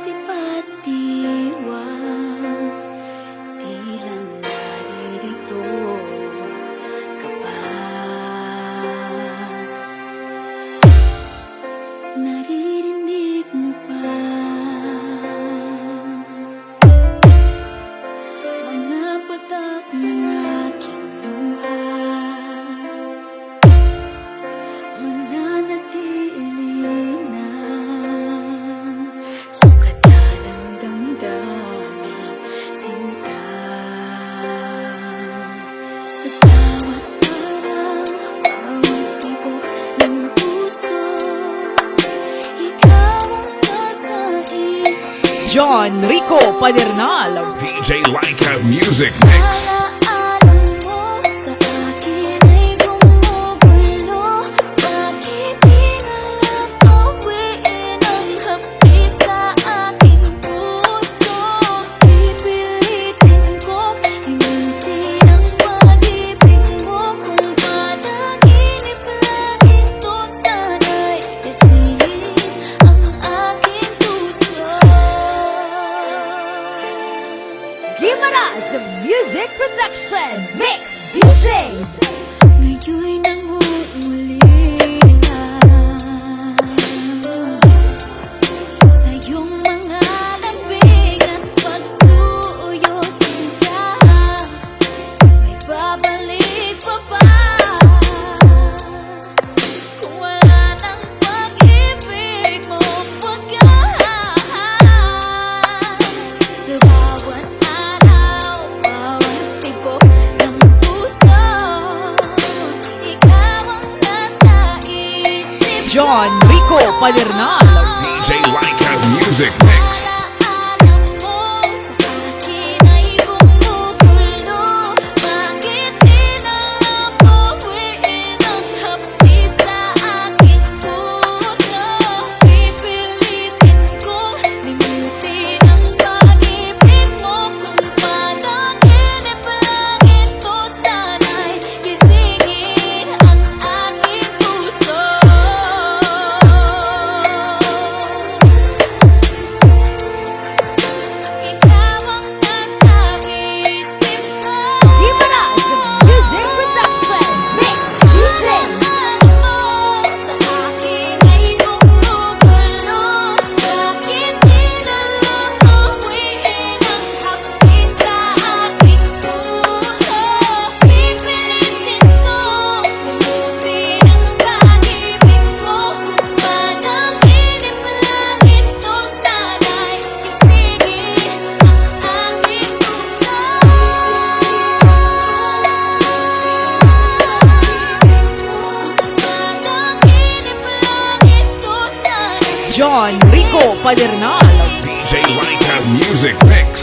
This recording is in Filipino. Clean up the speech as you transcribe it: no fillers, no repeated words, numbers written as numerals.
isip at diwa, tila naririto ka pa. Naririnig mo pa mga patak ng aking luha, mananatili ng sukatan ng damdaming sinta. Sa bawat parang bawat tibok ng puso, ikaw ang nasa isip. John Rico Padernal. DJ Laika Music Mix. Alam mo sa akin ay gumugulo, bakit di na lang bawiin ang hapdi sa aking puso? Pipilitin kong himutin ang pag-ibig mo, kung panaginip lang ito sana'y isingin ang aking puso. Gimaras Music Production Mix DJs. Ngayon'y nangungulila sa iyong mga lambing at pagsuyo sinta. May babalik pa ba kung wala ng pag-ibig mo pagkas? Sa bawat araw, bawat tibok ng puso, ikaw ang nasa isip. John Rico Padernal. DJ Laika Music Mix. Alam mo sa akin ay gumugulo, bakit di na lang bawiin ang hapdi sa aking puso? Pipilitin kong limutin ang pag-ibig mo, kung panaginip lang ito sana'y gisingin ang aking puso. Ikaw ang nasa isip ko. Gimaras Music Production Mix DJs. Alam mo sa akin ay gumugulo, bakit di na lang bawiin ang hapdi sa aking puso? Pipilitin ko limutin ang pag-ibig mo, kung panaginip lang ito sana'y gisingin ang aking puso. John Rico Padernal. DJ Laika Music Mix.